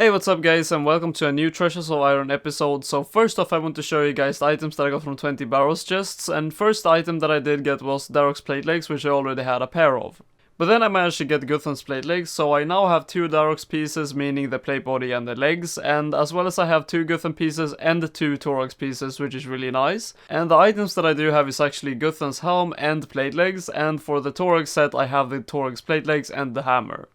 Hey, what's up guys, and welcome to a new Treasures of Iron episode. So first off, I want to show you guys the items that I got from 20 Barrows chests, and first item that I did get was Darok's plate legs, which I already had a pair of. But then I managed to get Guthan's plate legs, so I now have 2 Darok's pieces, meaning the plate body and the legs, and as well as I have 2 Guthan pieces and 2 Torok's pieces, which is really nice. And the items that I do have is actually Guthan's helm and plate legs, and for the Torok set I have the Torok's plate legs and the hammer.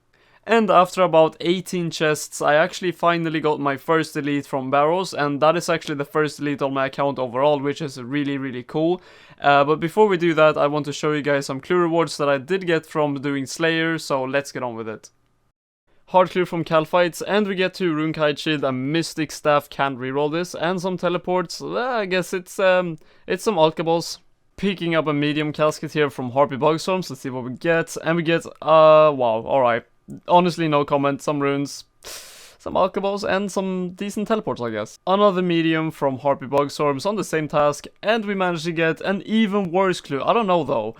And after about 18 chests, I actually finally got my first elite from Barrows, and that is actually the first elite on my account overall, which is really cool. But before we do that, I want to show you guys some clue rewards that I did get from doing Slayer, so let's get on with it. Hard clue from Calphites, and we get to RuneScape Shield, a Mystic Staff, can't reroll this, and some teleports. I guess it's some alkaballs. Picking up a medium casket here from Harpy Bugstorms, let's see what we get, and we get, wow, alright. Honestly, no comment, some runes, some alkaballs, and some decent teleports, I guess. Another medium from Harpy Bugstorms on the same task, and we managed to get an even worse clue. I don't know though.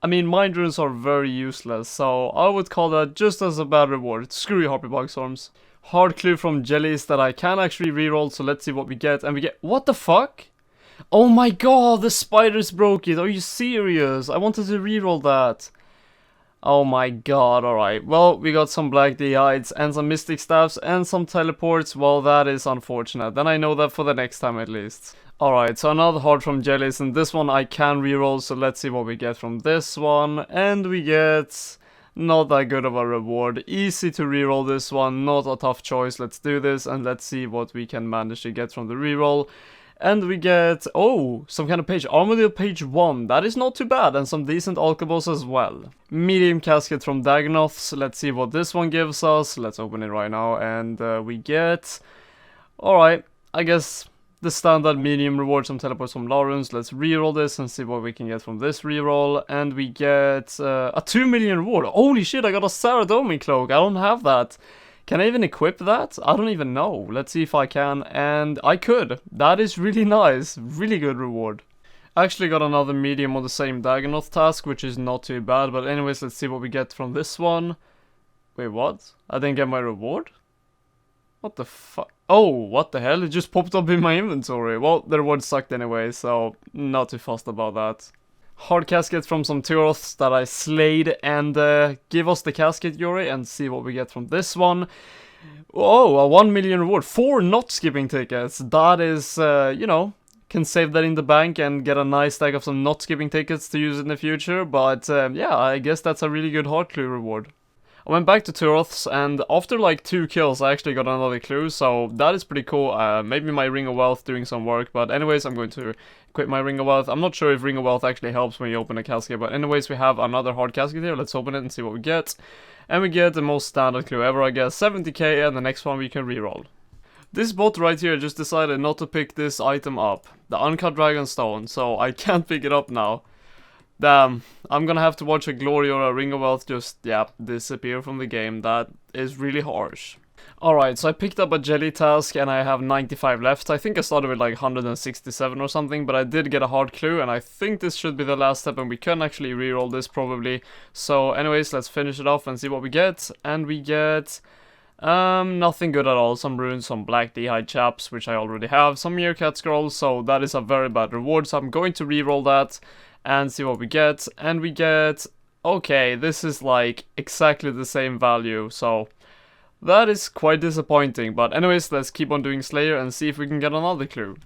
I mean, mind runes are very useless, so I would call that just as a bad reward. Screw you, Harpy Bugstorms. Hard clue from Jellies that I can actually reroll, so let's see what we get. And we get, what the fuck? Oh my god, the spiders broke it. Are you serious? I wanted to reroll that. Oh my god, alright. Well, we got some Black D-Hides and some Mystic Staffs and some teleports. Well, that is unfortunate. Then I know that for the next time at least. Alright, so another heart from Jellies, and this one I can reroll, so let's see what we get from this one. And we get not that good of a reward. Easy to reroll this one, not a tough choice. Let's do this and let's see what we can manage to get from the reroll. And we get, oh, some kind of page, Armadillo page 1, that is not too bad, and some decent alkaballs as well. Medium casket from Dagonoths, let's see what this one gives us, let's open it right now, and we get, alright, I guess the standard medium reward, some teleports from Laruns. Let's reroll this and see what we can get from this reroll, and we get a 2 million reward. Holy shit, I got a Saradomin cloak, I don't have that. Can I even equip that? I don't even know. Let's see if I can, and I could. That is really nice. Really good reward. I actually got another medium on the same Dagonoth task, which is not too bad, but anyways, let's see what we get from this one. Wait, what? I didn't get my reward? What the fuck? Oh, what the hell? It just popped up in my inventory. Well, the reward sucked anyway, so not too fussed about that. Hard casket from some Toroths that I slayed, and give us the casket, Yuri, and see what we get from this one. Oh, a 1 million reward. 4 not skipping tickets. That is, you know, can save that in the bank and get a nice stack of some not skipping tickets to use in the future. But yeah, I guess that's a really good hard clue reward. I went back to Toroths, and after like 2 kills I actually got another clue, so that is pretty cool. Maybe my Ring of Wealth doing some work, but anyways, I'm going to equip my Ring of Wealth. I'm not sure if Ring of Wealth actually helps when you open a casket, but anyways, we have another hard casket here. Let's open it and see what we get. And we get the most standard clue ever, I guess, 70k, and the next one we can reroll. This bot right here just decided not to pick this item up, the Uncut Dragonstone, so I can't pick it up now. Damn, I'm gonna have to watch a Glory or a Ring of Wealth just, yeah, disappear from the game. That is really harsh. Alright, so I picked up a Jelly task and I have 95 left. I think I started with like 167 or something, but I did get a hard clue, and I think this should be the last step, and we can actually reroll this probably. So anyways, let's finish it off and see what we get. And we get nothing good at all. Some runes, some Black D-Hide chaps, which I already have, some Meerkat scrolls, so that is a very bad reward, so I'm going to reroll that and see what we get. And we get, okay, this is like exactly the same value, so that is quite disappointing. But anyways, let's keep on doing Slayer and see if we can get another clue.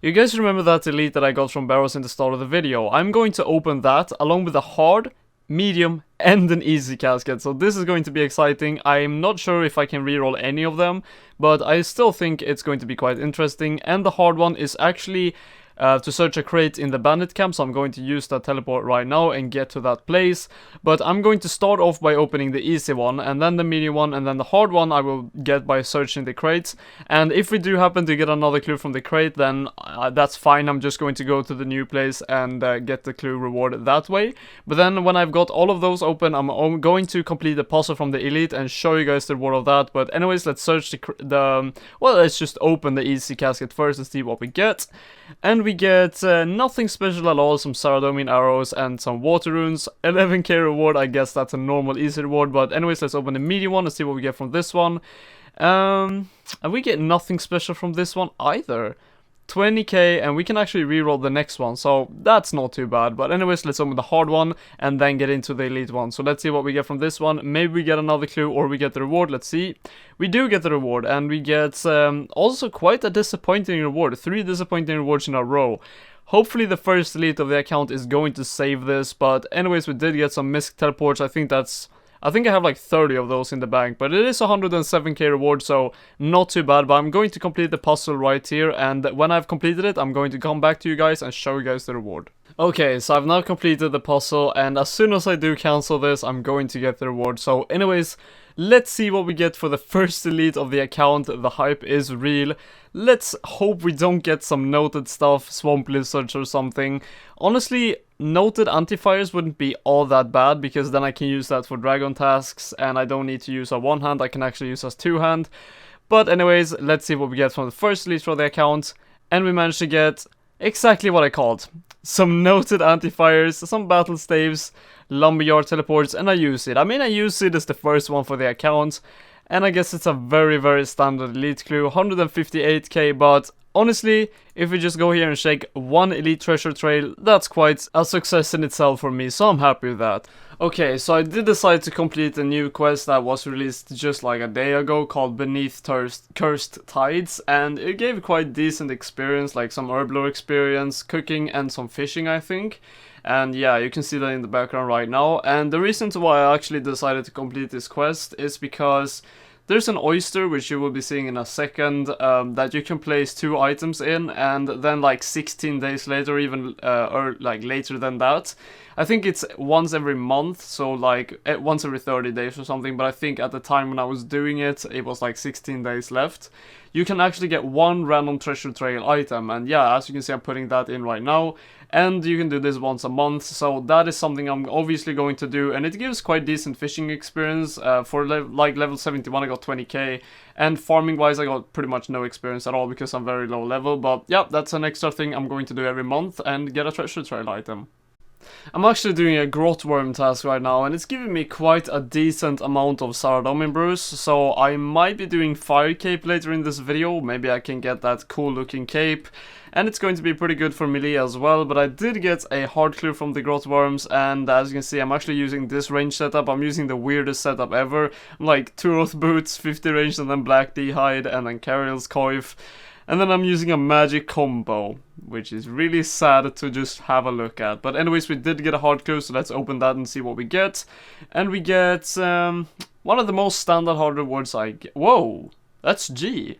You guys remember that elite that I got from Barrows in the start of the video? I'm going to open that along with a hard, medium, and an easy casket, so this is going to be exciting. I'm not sure if I can reroll any of them, but I still think it's going to be quite interesting. And the hard one is actually to search a crate in the bandit camp, so I'm going to use that teleport right now and get to that place. But I'm going to start off by opening the easy one, and then the medium one, and then the hard one I will get by searching the crates. And if we do happen to get another clue from the crate, then that's fine. I'm just going to go to the new place and get the clue reward that way. But then when I've got all of those open, I'm going to complete the puzzle from the elite and show you guys the reward of that. But anyways, let's search well, let's just open the easy casket first and see what we get. And And we get nothing special at all, some Saradomin arrows and some water runes. 11k reward, I guess that's a normal easy reward, but anyways, let's open the medium one and see what we get from this one. And we get nothing special from this one either. 20k, and we can actually reroll the next one, so that's not too bad. But anyways, let's open the hard one and then get into the elite one. So let's see what we get from this one. Maybe we get another clue or we get the reward. Let's see. We do get the reward, and we get also quite a disappointing reward. 3 disappointing rewards in a row. Hopefully the first elite of the account is going to save this, but anyways, we did get some misc teleports. I think I have like 30 of those in the bank, but it is 107k reward, so not too bad. But I'm going to complete the puzzle right here, and when I've completed it, I'm going to come back to you guys and show you guys the reward. Okay, so I've now completed the puzzle, and as soon as I do cancel this, I'm going to get the reward. So anyways, let's see what we get for the first elite of the account. The hype is real. Let's hope we don't get some noted stuff, swamp lizards or something. Honestly, noted anti-fires wouldn't be all that bad, because then I can use that for dragon tasks, and I don't need to use a one hand, I can actually use as two hand. But anyways, let's see what we get from the first elite for the account. And we managed to get exactly what I called. Some noted anti-fires, some battle staves, lumberyard teleports, and I use it. I mean, I use it as the first one for the account, and I guess it's a very, very standard elite clue, 158k, but honestly, if we just go here and shake one elite treasure trail, that's quite a success in itself for me, so I'm happy with that. Okay, so I did decide to complete a new quest that was released just like a day ago called Beneath Cursed Tides, and it gave quite decent experience, like some herblore experience, cooking, and some fishing, I think. And yeah, you can see that in the background right now. And the reason why I actually decided to complete this quest is because there's an oyster, which you will be seeing in a second, that you can place 2 items in, and then like 16 days later, even or like later than that. I think it's once every month, so like once every 30 days or something, but I think at the time when I was doing it, it was like 16 days left. You can actually get 1 random treasure trail item, and yeah, as you can see, I'm putting that in right now. And you can do this once a month, so that is something I'm obviously going to do, and it gives quite decent fishing experience. For like level 71 I got 20k, and farming wise I got pretty much no experience at all because I'm very low level, but yeah, that's an extra thing I'm going to do every month and get a treasure trail item. I'm actually doing a grot worm task right now, and it's giving me quite a decent amount of Saradomin brews, so I might be doing fire cape later in this video. Maybe I can get that cool looking cape, and it's going to be pretty good for melee as well. But I did get a hard clue from the grot worms, and as you can see, I'm actually using this range setup. I'm using the weirdest setup ever. I'm like 2 Oath boots, 50 range, and then black D-hide, and then Cariel's coif. And then I'm using a magic combo, which is really sad to just have a look at. But anyways, we did get a hard clue, so let's open that and see what we get. And we get one of the most standard hard rewards I get. Whoa, that's G.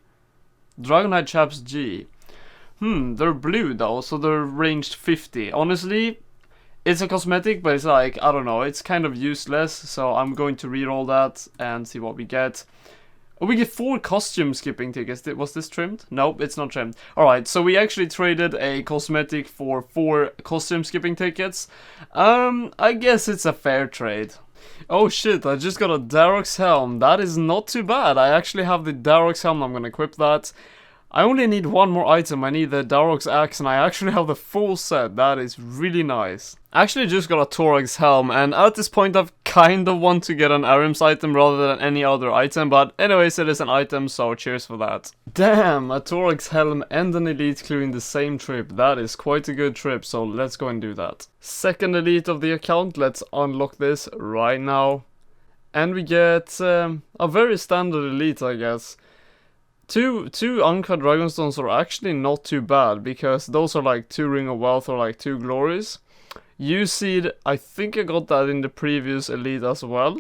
Dragonhide Chaps G. They're blue though, so they're ranged 50. Honestly, it's a cosmetic, but it's like, I don't know, it's kind of useless. So I'm going to reroll that and see what we get. Oh, we get 4 costume skipping tickets. Was this trimmed? Nope, it's not trimmed. Alright, so we actually traded a cosmetic for 4 costume skipping tickets. I guess it's a fair trade. Oh shit, I just got a Darok's helm. That is not too bad. I actually have the Darok's helm. I'm gonna equip that. I only need 1 more item. I need the Darok's axe, and I actually have the full set. That is really nice. I actually just got a Torag's helm, and at this point I've kind of want to get an Arim's item rather than any other item, but anyways, it is an item, so cheers for that. Damn, a Torag's helm and an elite clue in the same trip. That is quite a good trip, so let's go and do that. Second elite of the account, let's unlock this right now. And we get a very standard elite, I guess. Two uncut dragonstones are actually not too bad, because those are like 2 ring of wealth or like 2 glories. U-seed, I think I got that in the previous elite as well.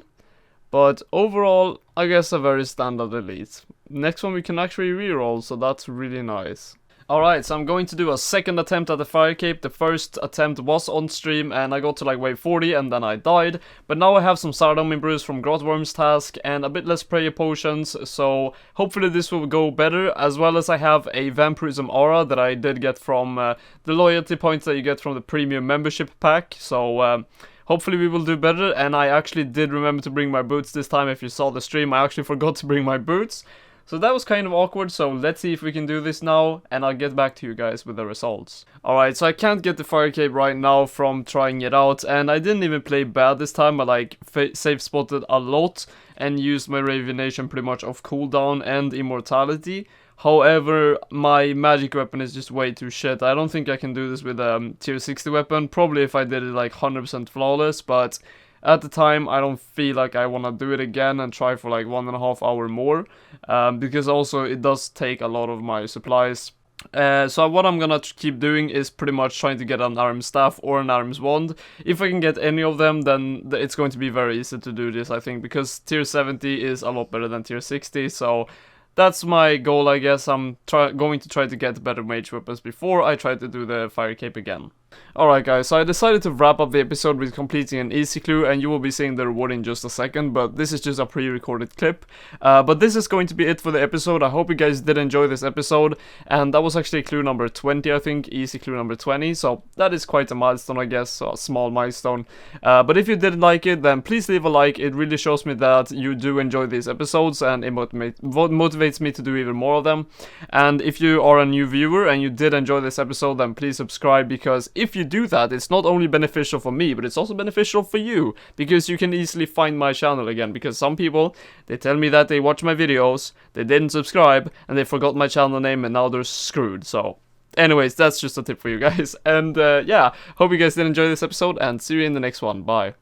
But overall, I guess a very standard elite. Next one we can actually reroll, so that's really nice. Alright, so I'm going to do a second attempt at the fire cape. The first attempt was on stream and I got to like wave 40 and then I died. But now I have some Saradomin brews from Grotworm's task and a bit less prayer potions, so hopefully this will go better, as well as I have a vampirism aura that I did get from the loyalty points that you get from the premium membership pack. So hopefully we will do better, and I actually did remember to bring my boots this time. If you saw the stream, I actually forgot to bring my boots. So that was kind of awkward, so let's see if we can do this now, and I'll get back to you guys with the results. Alright, so I can't get the fire cape right now from trying it out, and I didn't even play bad this time. I like safe spotted a lot and used my Ravenation pretty much off cooldown and immortality. However, my magic weapon is just way too shit. I don't think I can do this with a tier 60 weapon, probably if I did it like 100% flawless, but at the time I don't feel like I want to do it again and try for like 1.5 hours more, because also it does take a lot of my supplies. So what I'm gonna keep doing is pretty much trying to get an arm staff or an arm's wand. If I can get any of them, then it's going to be very easy to do this, I think, because tier 70 is a lot better than tier 60, so that's my goal, I guess. I'm going to try to get better mage weapons before I try to do the fire cape again. Alright guys, so I decided to wrap up the episode with completing an easy clue, and you will be seeing the reward in just a second, but this is just a pre-recorded clip. But this is going to be it for the episode. I hope you guys did enjoy this episode, and that was actually clue number 20, I think, easy clue number 20, so that is quite a milestone, I guess, so a small milestone. But if you did like it, then please leave a like. It really shows me that you do enjoy these episodes, and it motivates me to do even more of them. And if you are a new viewer and you did enjoy this episode, then please subscribe, because if you do that, it's not only beneficial for me, but it's also beneficial for you, because you can easily find my channel again, because some people, they tell me that they watch my videos, they didn't subscribe, and they forgot my channel name, and now they're screwed. So anyways, that's just a tip for you guys. And yeah, hope you guys did enjoy this episode, and see you in the next one. Bye.